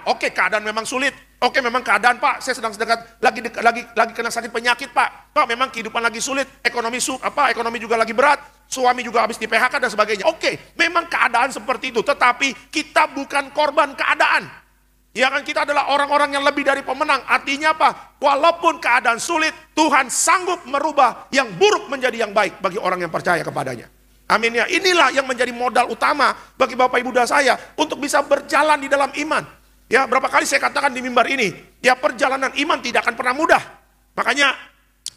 Oke, keadaan memang sulit. Oke, memang keadaan Pak, saya sedang lagi kena sakit penyakit Pak. Pak, memang kehidupan lagi sulit, ekonomi juga lagi berat, suami juga habis di PHK dan sebagainya. Oke, memang keadaan seperti itu, tetapi kita bukan korban keadaan. Ya kan, kita adalah orang-orang yang lebih dari pemenang. Artinya apa? Walaupun keadaan sulit, Tuhan sanggup merubah yang buruk menjadi yang baik bagi orang yang percaya kepadanya. Amin ya. Inilah yang menjadi modal utama bagi Bapak Ibu dan saya untuk bisa berjalan di dalam iman. Ya, berapa kali saya katakan di mimbar ini, ya perjalanan iman tidak akan pernah mudah. Makanya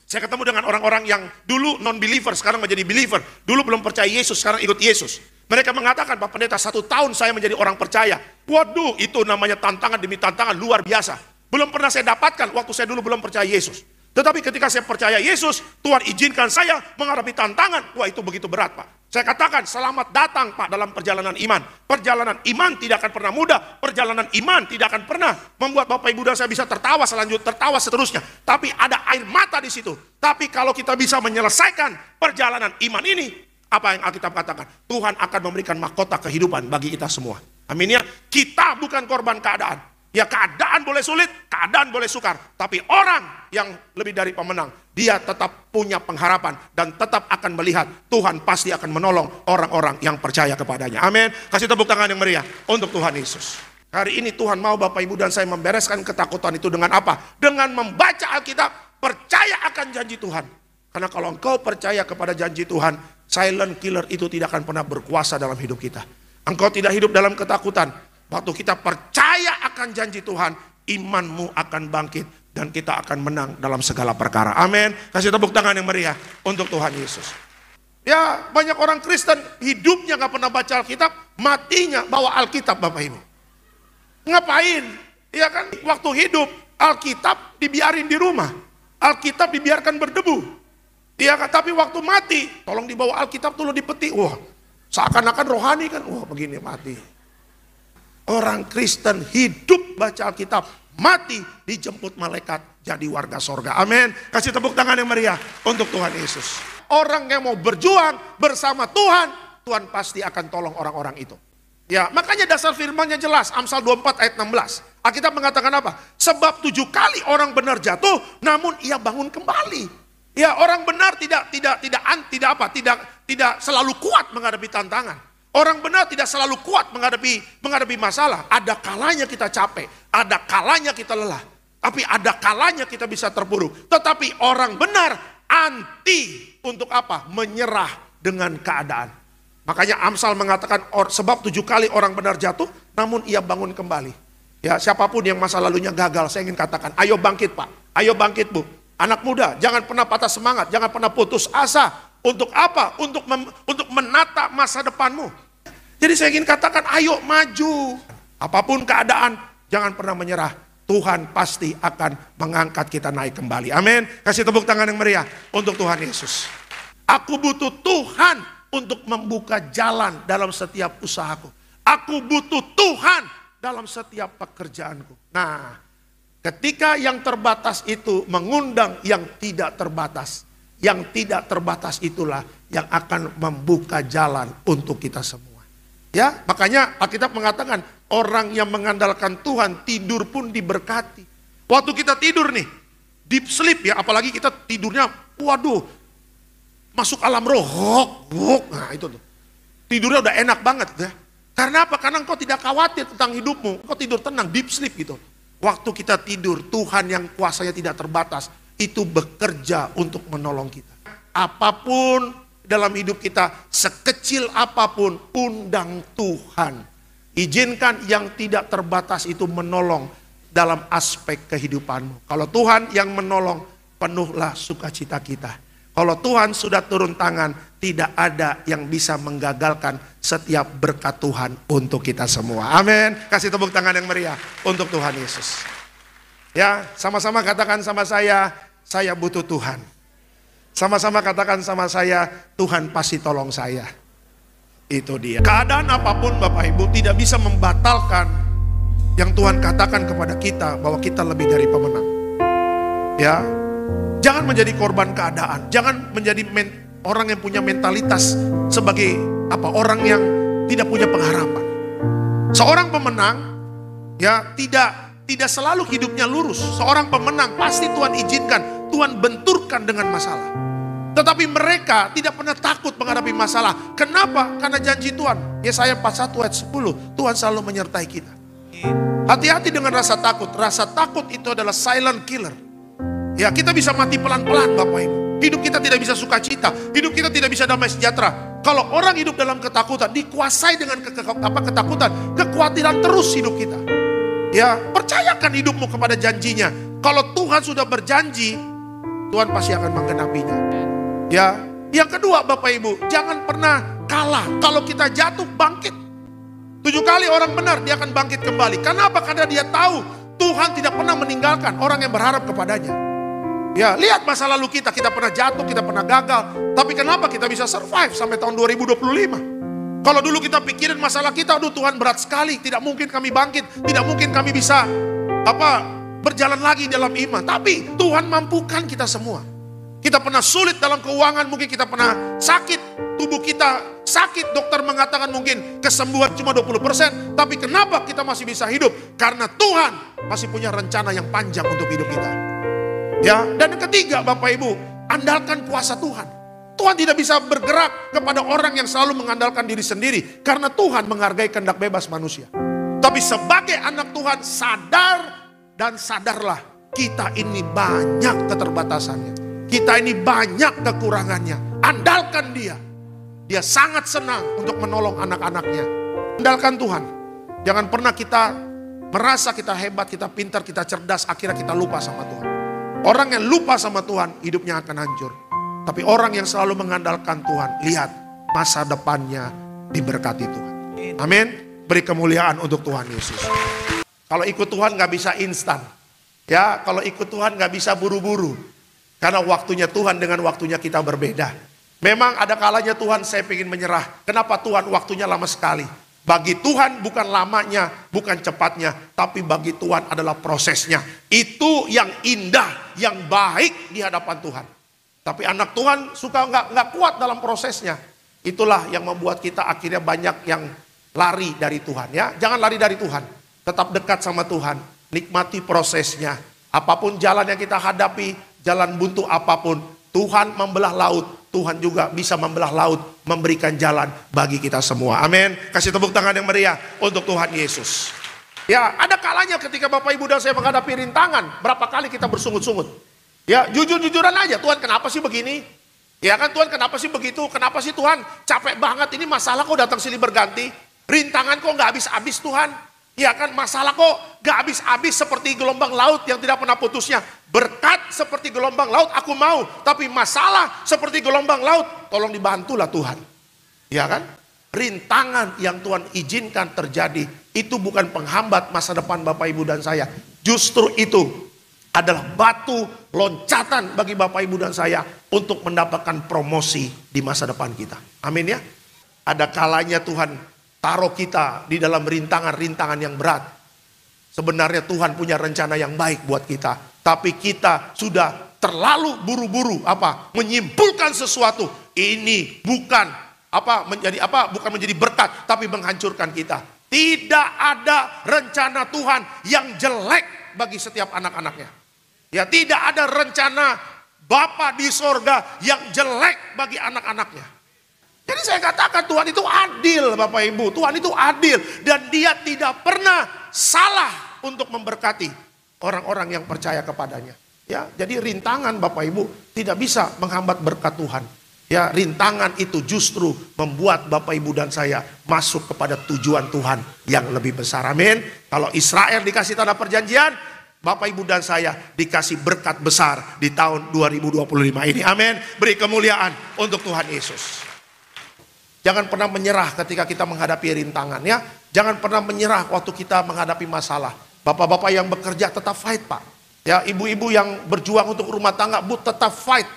saya ketemu dengan orang-orang yang dulu non-believer, sekarang menjadi believer. Dulu belum percaya Yesus, sekarang ikut Yesus. Mereka mengatakan, Pak Pendeta, 1 tahun saya menjadi orang percaya. Waduh, itu namanya tantangan demi tantangan luar biasa. Belum pernah saya dapatkan waktu saya dulu belum percaya Yesus. Tetapi ketika saya percaya Yesus, Tuhan izinkan saya menghadapi tantangan. Wah, itu begitu berat Pak. Saya katakan, selamat datang Pak dalam perjalanan iman. Perjalanan iman tidak akan pernah mudah. Perjalanan iman tidak akan pernah membuat Bapak Ibu dan saya bisa tertawa seterusnya. Tapi ada air mata di situ. Tapi kalau kita bisa menyelesaikan perjalanan iman ini, apa yang Alkitab katakan? Tuhan akan memberikan mahkota kehidupan bagi kita semua. Amin ya. Kita bukan korban keadaan. Ya, keadaan boleh sulit, keadaan boleh sukar. Tapi orang yang lebih dari pemenang, dia tetap punya pengharapan dan tetap akan melihat Tuhan pasti akan menolong orang-orang yang percaya kepadanya. Amin. Kasih tepuk tangan yang meriah untuk Tuhan Yesus. Hari ini Tuhan mau Bapak Ibu dan saya membereskan ketakutan itu dengan apa? Dengan membaca Alkitab, percaya akan janji Tuhan. Karena kalau engkau percaya kepada janji Tuhan, silent killer itu tidak akan pernah berkuasa dalam hidup kita. Engkau tidak hidup dalam ketakutan. Waktu kita percaya akan janji Tuhan, imanmu akan bangkit dan kita akan menang dalam segala perkara. Amin. Kasih tepuk tangan yang meriah untuk Tuhan Yesus. Ya, banyak orang Kristen hidupnya gak pernah baca Alkitab, matinya bawa Alkitab Bapak Ibu. Ngapain? Ya kan, waktu hidup Alkitab dibiarin di rumah, Alkitab dibiarkan berdebu. Ya kan, tapi waktu mati, tolong dibawa Alkitab dulu dipetik. Wah, seakan-akan rohani kan, wah begini mati. Orang Kristen hidup baca Alkitab, mati dijemput malaikat jadi warga sorga. Amin. Kasih tepuk tangan yang meriah untuk Tuhan Yesus. Orang yang mau berjuang bersama Tuhan, Tuhan pasti akan tolong orang-orang itu. Ya, makanya dasar firman-Nya jelas, Amsal 24 ayat 16. Alkitab mengatakan apa? Sebab 7 kali orang benar jatuh, namun ia bangun kembali. Ya, orang benar tidak selalu kuat menghadapi tantangan. Orang benar tidak selalu kuat menghadapi masalah. Ada kalanya kita capek, ada kalanya kita lelah, tapi ada kalanya kita bisa terpuruk. Tetapi orang benar anti untuk apa? Menyerah dengan keadaan. Makanya Amsal mengatakan sebab 7 kali orang benar jatuh, namun ia bangun kembali. Ya, siapapun yang masa lalunya gagal, saya ingin katakan, ayo bangkit Pak, ayo bangkit Bu. Anak muda, jangan pernah patah semangat, jangan pernah putus asa. Untuk apa? Untuk menata masa depanmu. Jadi saya ingin katakan, ayo maju. Apapun keadaan, jangan pernah menyerah. Tuhan pasti akan mengangkat kita naik kembali. Amin. Kasih tepuk tangan yang meriah untuk Tuhan Yesus. Aku butuh Tuhan untuk membuka jalan dalam setiap usahaku. Aku butuh Tuhan dalam setiap pekerjaanku. Nah, ketika yang terbatas itu mengundang yang tidak terbatas. Yang tidak terbatas itulah yang akan membuka jalan untuk kita semua. Ya, makanya Alkitab mengatakan orang yang mengandalkan Tuhan tidur pun diberkati. Waktu kita tidur nih, deep sleep ya, apalagi kita tidurnya, waduh, masuk alam roh, nah itu tuh. Tidurnya udah enak banget ya. Karena apa? Karena engkau tidak khawatir tentang hidupmu, engkau tidur tenang, deep sleep gitu. Waktu kita tidur, Tuhan yang kuasanya tidak terbatas, itu bekerja untuk menolong kita. Apapun dalam hidup kita, sekecil apapun, undang Tuhan. Izinkan yang tidak terbatas itu menolong dalam aspek kehidupanmu. Kalau Tuhan yang menolong, penuhlah sukacita kita. Kalau Tuhan sudah turun tangan, tidak ada yang bisa menggagalkan setiap berkat Tuhan untuk kita semua. Amin. Kasih tepuk tangan yang meriah untuk Tuhan Yesus. Ya, sama-sama katakan sama saya butuh Tuhan. Sama-sama katakan sama saya, Tuhan pasti tolong saya. Itu dia. Keadaan apapun Bapak Ibu tidak bisa membatalkan yang Tuhan katakan kepada kita bahwa kita lebih dari pemenang. Ya, jangan menjadi korban keadaan. Jangan menjadi orang yang punya mentalitas sebagai orang yang tidak punya pengharapan. Seorang pemenang Ya, tidak selalu hidupnya lurus. Seorang pemenang pasti Tuhan izinkan, Tuhan benturkan dengan masalah. Tetapi mereka tidak pernah takut menghadapi masalah. Kenapa? Karena janji Tuhan. Yesaya 41 ayat 10, Tuhan selalu menyertai kita. Hati-hati dengan rasa takut. Rasa takut itu adalah silent killer. Ya, kita bisa mati pelan-pelan Bapak Ibu. Hidup kita tidak bisa sukacita, hidup kita tidak bisa damai sejahtera. Kalau orang hidup dalam ketakutan, dikuasai dengan ketakutan, kekhawatiran terus hidup kita. Ya, percayakan hidupmu kepada janjinya. Kalau Tuhan sudah berjanji, Tuhan pasti akan menggenapinya. Ya, yang kedua Bapak Ibu, jangan pernah kalah. Kalau kita jatuh, bangkit. 7 kali orang benar, dia akan bangkit kembali. Kenapa? Karena dia tahu Tuhan tidak pernah meninggalkan orang yang berharap kepadanya. Ya, lihat masa lalu kita pernah jatuh, kita pernah gagal. Tapi kenapa kita bisa survive sampai tahun 2025? Kalau dulu kita pikirin masalah kita, aduh Tuhan berat sekali, tidak mungkin kami bangkit, tidak mungkin kami bisa berjalan lagi dalam iman. Tapi Tuhan mampukan kita semua. Kita pernah sulit dalam keuangan, mungkin kita pernah sakit, tubuh kita sakit, dokter mengatakan mungkin kesembuhan cuma 20%. Tapi kenapa kita masih bisa hidup? Karena Tuhan masih punya rencana yang panjang untuk hidup kita. Ya, dan yang ketiga Bapak Ibu, andalkan kuasa Tuhan. Tuhan tidak bisa bergerak kepada orang yang selalu mengandalkan diri sendiri, karena Tuhan menghargai kehendak bebas manusia. Tapi sebagai anak Tuhan, sadar dan sadarlah, kita ini banyak keterbatasannya. Kita ini banyak kekurangannya. Andalkan Dia. Dia sangat senang untuk menolong anak-anaknya. Andalkan Tuhan. Jangan pernah kita merasa kita hebat, kita pintar, kita cerdas, akhirnya kita lupa sama Tuhan. Orang yang lupa sama Tuhan, hidupnya akan hancur. Tapi orang yang selalu mengandalkan Tuhan, lihat masa depannya diberkati Tuhan. Amin. Beri kemuliaan untuk Tuhan Yesus. Kalau ikut Tuhan gak bisa instan. Ya, kalau ikut Tuhan gak bisa buru-buru. Karena waktunya Tuhan dengan waktunya kita berbeda. Memang ada kalanya Tuhan saya ingin menyerah. Kenapa Tuhan waktunya lama sekali? Bagi Tuhan bukan lamanya, bukan cepatnya, tapi bagi Tuhan adalah prosesnya. Itu yang indah, yang baik di hadapan Tuhan. Tapi anak Tuhan suka nggak kuat dalam prosesnya. Itulah yang membuat kita akhirnya banyak yang lari dari Tuhan. Ya, jangan lari dari Tuhan. Tetap dekat sama Tuhan. Nikmati prosesnya. Apapun jalan yang kita hadapi, jalan buntu apapun, Tuhan membelah laut. Tuhan juga bisa membelah laut, memberikan jalan bagi kita semua. Amin. Kasih tepuk tangan yang meriah untuk Tuhan Yesus. Ya, ada kalanya ketika Bapak Ibu dan saya menghadapi rintangan, berapa kali kita bersungut-sungut. Ya, jujur-jujuran aja, Tuhan kenapa sih begini? Ya kan, Tuhan kenapa sih begitu? Kenapa sih Tuhan capek banget, ini masalah kok datang silih berganti? Rintangan kok gak habis-habis Tuhan? Ya kan, masalah kok gak habis-habis seperti gelombang laut yang tidak pernah putusnya. Berkat seperti gelombang laut aku mau, tapi masalah seperti gelombang laut, tolong dibantulah Tuhan. Ya kan? Rintangan yang Tuhan izinkan terjadi, itu bukan penghambat masa depan Bapak Ibu dan saya. Justru itu adalah batu loncatan bagi Bapak Ibu dan saya untuk mendapatkan promosi di masa depan kita. Amin ya. Ada kalanya Tuhan taruh kita di dalam rintangan-rintangan yang berat. Sebenarnya Tuhan punya rencana yang baik buat kita. Tapi kita sudah terlalu buru-buru menyimpulkan sesuatu. Ini bukan bukan menjadi berkat, tapi menghancurkan kita. Tidak ada rencana Tuhan yang jelek bagi setiap anak-anaknya. Ya, tidak ada rencana Bapa di sorga yang jelek bagi anak-anaknya. Jadi saya katakan Tuhan itu adil Bapak Ibu. Tuhan itu adil. Dan Dia tidak pernah salah untuk memberkati orang-orang yang percaya kepadanya. Ya, jadi rintangan Bapak Ibu tidak bisa menghambat berkat Tuhan. Ya, rintangan itu justru membuat Bapak Ibu dan saya masuk kepada tujuan Tuhan yang lebih besar. Amin. Kalau Israel dikasih tanah perjanjian, Bapak Ibu dan saya dikasih berkat besar di tahun 2025 ini. Amin. Beri kemuliaan untuk Tuhan Yesus. Jangan pernah menyerah ketika kita menghadapi rintangan ya. Jangan pernah menyerah waktu kita menghadapi masalah. Bapak-bapak yang bekerja tetap fight Pak. Ya, ibu-ibu yang berjuang untuk rumah tangga, Bu, tetap fight.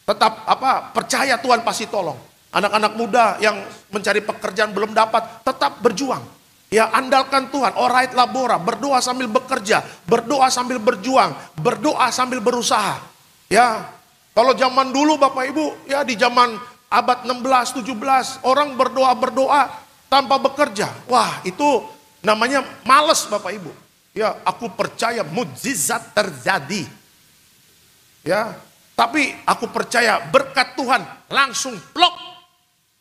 Tetap percaya Tuhan pasti tolong. Anak-anak muda yang mencari pekerjaan belum dapat, tetap berjuang. Ya, andalkan Tuhan. Alright labora, berdoa sambil bekerja, berdoa sambil berjuang, berdoa sambil berusaha. Ya, kalau zaman dulu Bapak Ibu, ya di zaman abad 16, 17, orang berdoa tanpa bekerja. Wah, itu namanya males Bapak Ibu. Ya, aku percaya mukjizat terjadi. Ya, tapi aku percaya berkat Tuhan langsung plok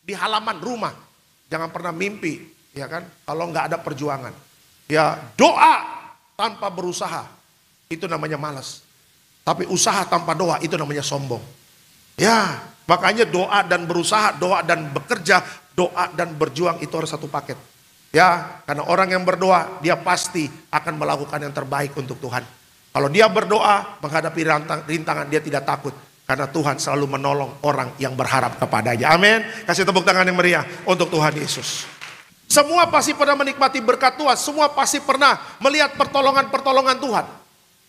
di halaman rumah. Jangan pernah mimpi, ya kan? Kalau nggak ada perjuangan. Ya, doa tanpa berusaha itu namanya malas. Tapi usaha tanpa doa itu namanya sombong. Ya, makanya doa dan berusaha, doa dan bekerja, doa dan berjuang itu harus satu paket. Ya, karena orang yang berdoa, dia pasti akan melakukan yang terbaik untuk Tuhan. Kalau dia berdoa, menghadapi rintangan, dia tidak takut. Karena Tuhan selalu menolong orang yang berharap kepadanya. Amin. Kasih tepuk tangan yang meriah untuk Tuhan Yesus. Semua pasti pernah menikmati berkat Tuhan. Semua pasti pernah melihat pertolongan-pertolongan Tuhan.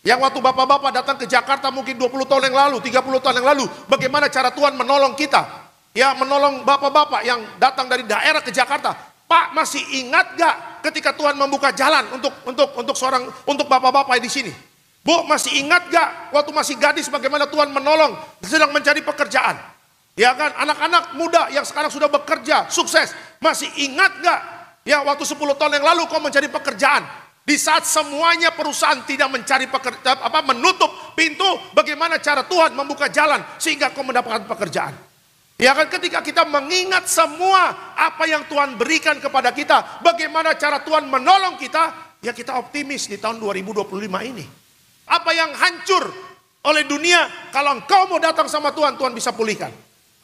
Yang waktu bapak-bapak datang ke Jakarta mungkin 20 tahun yang lalu, 30 tahun yang lalu. Bagaimana cara Tuhan menolong kita. Ya, menolong bapak-bapak yang datang dari daerah ke Jakarta. Pak, masih ingat gak ketika Tuhan membuka jalan untuk bapak-bapak di sini? Bu, masih ingat gak waktu masih gadis bagaimana Tuhan menolong sedang mencari pekerjaan? Ya kan, anak-anak muda yang sekarang sudah bekerja, sukses. Masih ingat gak ya waktu 10 tahun yang lalu kau mencari pekerjaan? Di saat semuanya perusahaan tidak mencari menutup pintu, bagaimana cara Tuhan membuka jalan sehingga kau mendapatkan pekerjaan? Ya kan, ketika kita mengingat semua apa yang Tuhan berikan kepada kita, bagaimana cara Tuhan menolong kita, ya kita optimis di tahun 2025 ini. Apa yang hancur oleh dunia, kalau engkau mau datang sama Tuhan, Tuhan bisa pulihkan.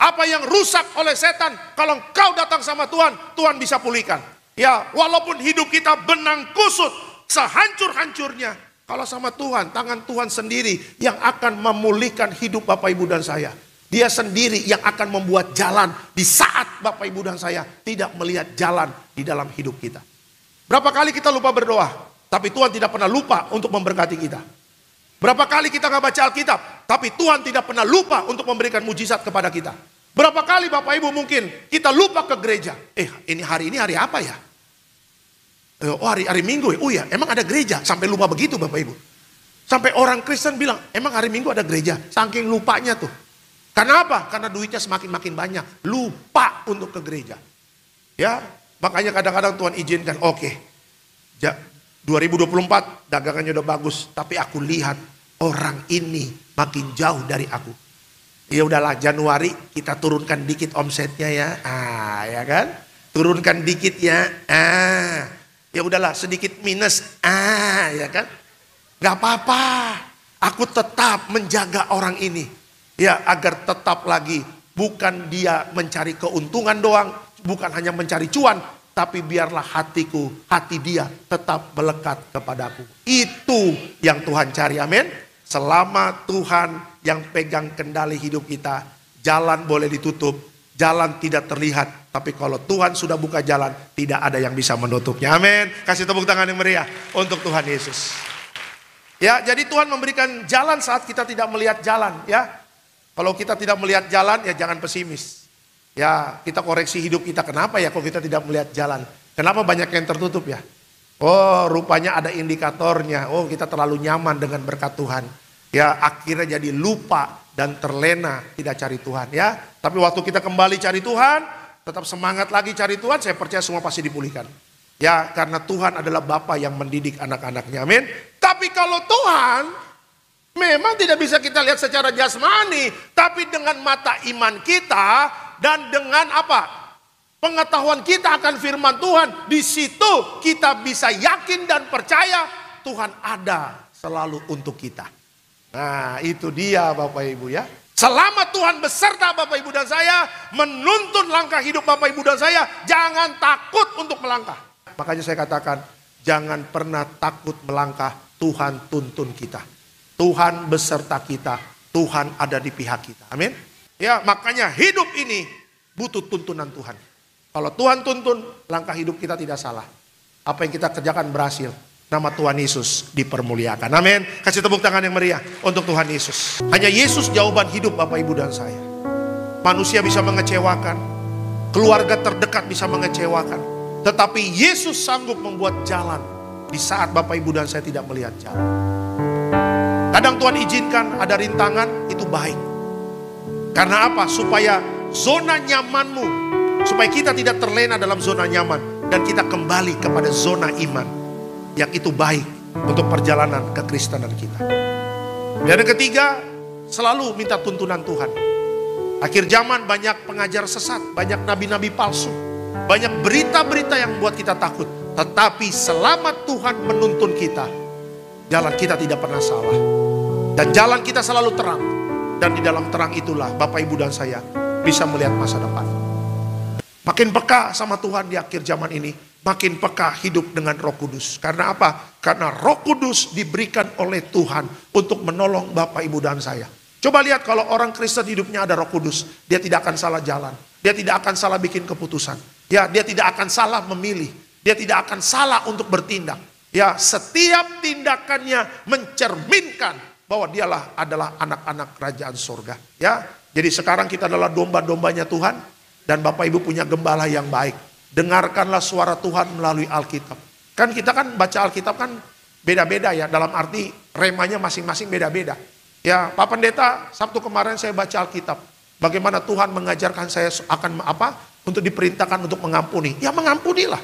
Apa yang rusak oleh setan, kalau engkau datang sama Tuhan, Tuhan bisa pulihkan. Ya, walaupun hidup kita benang kusut, sehancur-hancurnya, kalau sama Tuhan, tangan Tuhan sendiri yang akan memulihkan hidup Bapak Ibu dan saya. Dia sendiri yang akan membuat jalan di saat Bapak Ibu dan saya tidak melihat jalan di dalam hidup kita. Berapa kali kita lupa berdoa, tapi Tuhan tidak pernah lupa untuk memberkati kita. Berapa kali kita nggak baca Alkitab, tapi Tuhan tidak pernah lupa untuk memberikan mujizat kepada kita. Berapa kali Bapak Ibu mungkin kita lupa ke gereja. Ini hari apa ya? Oh, hari Minggu ya? Oh ya, emang ada gereja? Sampai lupa begitu Bapak Ibu. Sampai orang Kristen bilang, emang hari Minggu ada gereja? Saking lupanya tuh. Karena apa? Karena duitnya semakin banyak. Lupa untuk ke gereja. Ya, makanya kadang-kadang Tuhan izinkan, oke, 2024 dagangannya udah bagus, tapi aku lihat orang ini makin jauh dari aku. Ya udahlah, Januari kita turunkan dikit omsetnya ya. Ya kan? Turunkan dikit ya. Ya udahlah, sedikit minus. Ya kan? Gak apa-apa. Aku tetap menjaga orang ini. Ya, agar tetap lagi bukan dia mencari keuntungan doang, bukan hanya mencari cuan, tapi biarlah hati dia tetap melekat kepadaku. Itu yang Tuhan cari, amin. Selama Tuhan yang pegang kendali hidup kita, jalan boleh ditutup, jalan tidak terlihat, tapi kalau Tuhan sudah buka jalan, tidak ada yang bisa menutupnya, amin. Kasih tepuk tangan yang meriah untuk Tuhan Yesus. Ya, jadi Tuhan memberikan jalan saat kita tidak melihat jalan, ya. Kalau kita tidak melihat jalan, ya jangan pesimis. Ya, kita koreksi hidup kita. Kenapa ya kalau kita tidak melihat jalan? Kenapa banyak yang tertutup ya? Oh, rupanya ada indikatornya. Oh, kita terlalu nyaman dengan berkat Tuhan. Ya, akhirnya jadi lupa dan terlena tidak cari Tuhan ya. Tapi waktu kita kembali cari Tuhan, tetap semangat lagi cari Tuhan, saya percaya semua pasti dipulihkan. Ya, karena Tuhan adalah Bapa yang mendidik anak-anaknya. Amin. Tapi kalau Tuhan memang tidak bisa kita lihat secara jasmani, tapi dengan mata iman kita dan dengan apa? Pengetahuan kita akan firman Tuhan, di situ kita bisa yakin dan percaya Tuhan ada selalu untuk kita. Nah, itu dia Bapak Ibu ya. Selama Tuhan beserta Bapak Ibu dan saya, menuntun langkah hidup Bapak Ibu dan saya, jangan takut untuk melangkah. Makanya saya katakan, jangan pernah takut melangkah, Tuhan tuntun kita. Tuhan beserta kita, Tuhan ada di pihak kita. Amin. Ya, makanya hidup ini butuh tuntunan Tuhan. Kalau Tuhan tuntun, langkah hidup kita tidak salah. Apa yang kita kerjakan berhasil. Nama Tuhan Yesus dipermuliakan. Amin. Kasih tepuk tangan yang meriah untuk Tuhan Yesus. Hanya Yesus jawaban hidup Bapak Ibu dan saya. Manusia bisa mengecewakan, keluarga terdekat bisa mengecewakan, tetapi Yesus sanggup membuat jalan di saat Bapak Ibu dan saya tidak melihat jalan. Kadang Tuhan izinkan ada rintangan, itu baik. Karena apa? Supaya zona nyamanmu, supaya kita tidak terlena dalam zona nyaman, dan kita kembali kepada zona iman. Yang itu baik. untuk perjalanan kekristenan kita. Dan yang ketiga, selalu minta tuntunan Tuhan. Akhir zaman banyak pengajar sesat, banyak nabi-nabi palsu, banyak berita-berita yang membuat kita takut. Tetapi selama Tuhan menuntun kita, jalan kita tidak pernah salah. Dan jalan kita selalu terang. Dan di dalam terang itulah Bapak, Ibu, dan saya bisa melihat masa depan. Makin peka sama Tuhan di akhir zaman ini, makin peka hidup dengan Roh Kudus. Karena apa? Karena Roh Kudus diberikan oleh Tuhan untuk menolong Bapak, Ibu, dan saya. Coba lihat kalau orang Kristen hidupnya ada Roh Kudus, dia tidak akan salah jalan. Dia tidak akan salah bikin keputusan. Ya, dia tidak akan salah memilih. Dia tidak akan salah untuk bertindak. Ya, setiap tindakannya mencerminkan bahwa dialah adalah anak-anak kerajaan surga. Ya, jadi sekarang kita adalah domba-dombanya Tuhan. Dan Bapak Ibu punya gembala yang baik. Dengarkanlah suara Tuhan melalui Alkitab. Kan kita kan baca Alkitab kan beda-beda ya. Dalam arti remanya masing-masing beda-beda. Ya, Pak Pendeta, Sabtu kemarin saya baca Alkitab. Bagaimana Tuhan mengajarkan saya akan apa? Untuk diperintahkan untuk mengampuni. Ya, mengampunilah.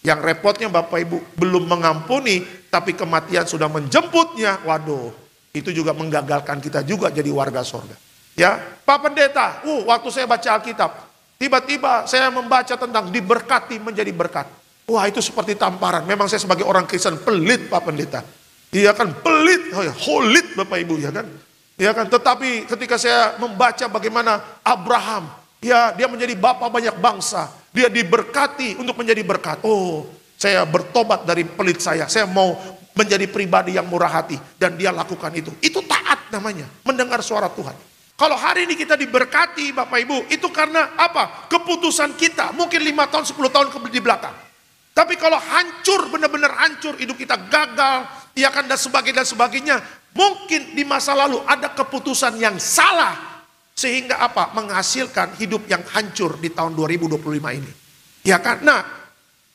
Yang repotnya Bapak Ibu belum mengampuni, tapi kematian sudah menjemputnya. Waduh, itu juga menggagalkan kita juga jadi warga surga. Ya, Pak Pendeta, waktu saya baca Alkitab, tiba-tiba saya membaca tentang diberkati menjadi berkat. Wah, itu seperti tamparan. Memang saya sebagai orang Kristen pelit, Pak Pendeta. Iya kan, pelit, holit Bapak Ibu, ya kan. Ya kan, tetapi ketika saya membaca bagaimana Abraham, ya, dia menjadi bapa banyak bangsa. Dia diberkati untuk menjadi berkat. Oh, saya bertobat dari pelit saya. Saya mau menjadi pribadi yang murah hati. Dan dia lakukan itu. Itu taat namanya, mendengar suara Tuhan. Kalau hari ini kita diberkati Bapak Ibu, itu karena apa? Keputusan kita, mungkin 5 tahun, 10 tahun di belakang. Tapi kalau hancur, benar-benar hancur, hidup kita gagal, ya kan, dan sebagainya, mungkin di masa lalu ada keputusan yang salah, sehingga apa? Menghasilkan hidup yang hancur di tahun 2025 ini. Ya kan? Nah,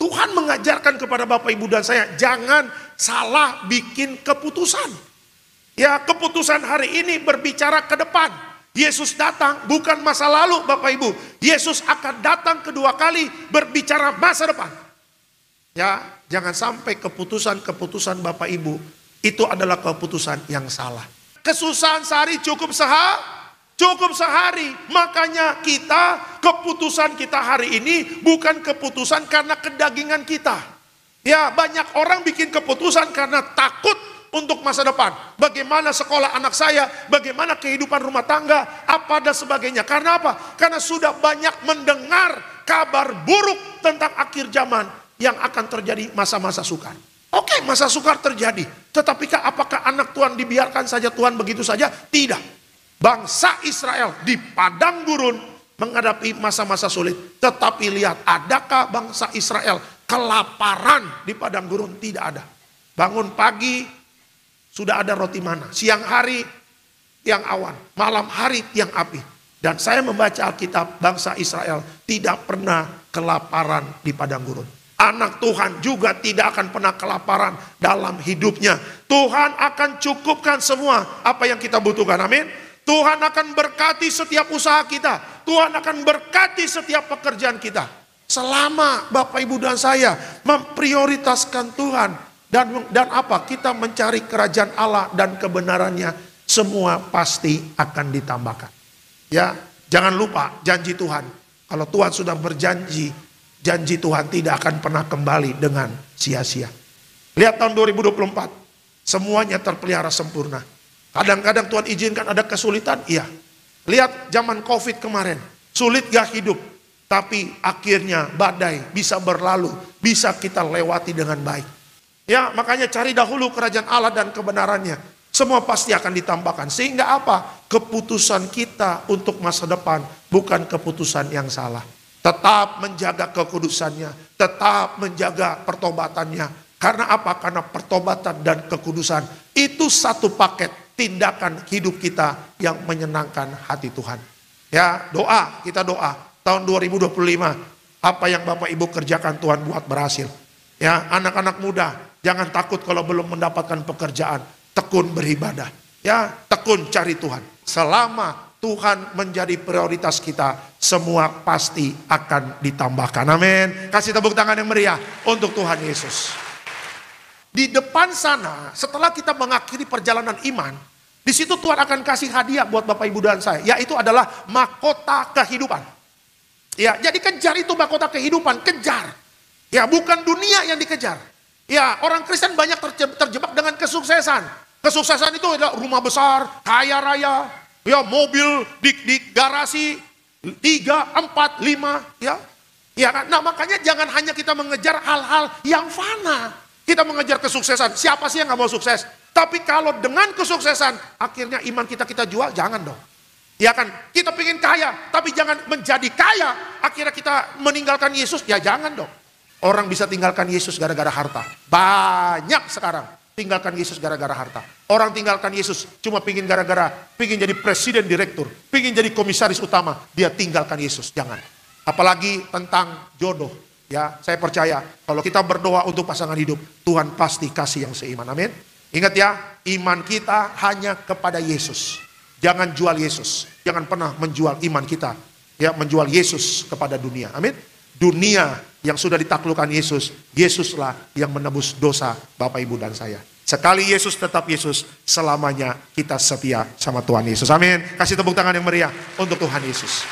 Tuhan mengajarkan kepada Bapak, Ibu, dan saya, jangan salah bikin keputusan. Ya, keputusan hari ini berbicara ke depan. Yesus datang bukan masa lalu Bapak Ibu. Yesus akan datang kedua kali berbicara masa depan. Ya, jangan sampai keputusan-keputusan Bapak Ibu itu adalah keputusan yang salah. Kesusahan sehari cukup sehari. Makanya keputusan kita hari ini bukan keputusan karena kedagingan kita. Ya, banyak orang bikin keputusan karena takut untuk masa depan. Bagaimana sekolah anak saya, bagaimana kehidupan rumah tangga, apa dan sebagainya. Karena apa? Karena sudah banyak mendengar kabar buruk tentang akhir zaman yang akan terjadi masa-masa sukar. Oke, masa sukar terjadi. Tetapi apakah anak Tuhan dibiarkan saja Tuhan begitu saja? Tidak. Bangsa Israel di padang gurun menghadapi masa-masa sulit. Tetapi lihat, adakah bangsa Israel kelaparan di padang gurun? Tidak ada. Bangun pagi, sudah ada roti mana. Siang hari, tiang awan. Malam hari, tiang api. Dan saya membaca Alkitab, bangsa Israel tidak pernah kelaparan di padang gurun. Anak Tuhan juga tidak akan pernah kelaparan dalam hidupnya. Tuhan akan cukupkan semua apa yang kita butuhkan. Amin. Tuhan akan berkati setiap usaha kita. Tuhan akan berkati setiap pekerjaan kita. Selama Bapak, Ibu, dan saya memprioritaskan Tuhan. Dan apa? Kita mencari kerajaan Allah dan kebenarannya. Semua pasti akan ditambahkan. Ya, jangan lupa janji Tuhan. Kalau Tuhan sudah berjanji, janji Tuhan tidak akan pernah kembali dengan sia-sia. Lihat tahun 2024, semuanya terpelihara sempurna. Kadang-kadang Tuhan izinkan ada kesulitan, iya. Lihat zaman COVID kemarin, sulit gak hidup. Tapi akhirnya badai bisa berlalu, bisa kita lewati dengan baik. Ya, makanya cari dahulu kerajaan Allah dan kebenarannya. Semua pasti akan ditambahkan. Sehingga apa? Keputusan kita untuk masa depan bukan keputusan yang salah. Tetap menjaga kekudusannya, tetap menjaga pertobatannya. Karena apa? Karena pertobatan dan kekudusan itu satu paket tindakan hidup kita yang menyenangkan hati Tuhan. Ya, doa, kita doa. Tahun 2025, apa yang Bapak Ibu kerjakan Tuhan buat berhasil. Ya, anak-anak muda, jangan takut kalau belum mendapatkan pekerjaan. Tekun beribadah. Ya, tekun cari Tuhan. Selama Tuhan menjadi prioritas kita, semua pasti akan ditambahkan. Amin. Kasih tepuk tangan yang meriah untuk Tuhan Yesus. di depan sana, setelah kita mengakhiri perjalanan iman, di situ Tuhan akan kasih hadiah buat Bapak Ibu dan saya, yaitu adalah mahkota kehidupan. Ya, jadi kejar itu mahkota kehidupan, kejar. Ya, bukan dunia yang dikejar. Ya, orang Kristen banyak terjebak dengan kesuksesan. Kesuksesan itu adalah rumah besar, kaya raya, ya mobil di garasi 3, 4, 5, ya. Ya kan? Nah, makanya jangan hanya kita mengejar hal-hal yang fana. Kita mengejar kesuksesan. Siapa sih yang gak mau sukses? Tapi kalau dengan kesuksesan, akhirnya iman kita jual, jangan dong. Ya kan? Kita pengen kaya, tapi jangan menjadi kaya. Akhirnya kita meninggalkan Yesus, ya jangan dong. Orang bisa tinggalkan Yesus gara-gara harta. Banyak sekarang tinggalkan Yesus gara-gara harta. Orang tinggalkan Yesus cuma pengen jadi presiden direktur, pengen jadi komisaris utama, dia tinggalkan Yesus. Jangan. Apalagi tentang jodoh. Ya, saya percaya kalau kita berdoa untuk pasangan hidup, Tuhan pasti kasih yang seiman. Amin. Ingat ya, iman kita hanya kepada Yesus. Jangan jual Yesus. Jangan pernah menjual iman kita. Ya, menjual Yesus kepada dunia. Amin. Dunia yang sudah ditaklukkan Yesus, Yesuslah yang menebus dosa Bapak Ibu dan saya. Sekali Yesus tetap Yesus, selamanya kita setia sama Tuhan Yesus. Amin. Kasih tepuk tangan yang meriah untuk Tuhan Yesus.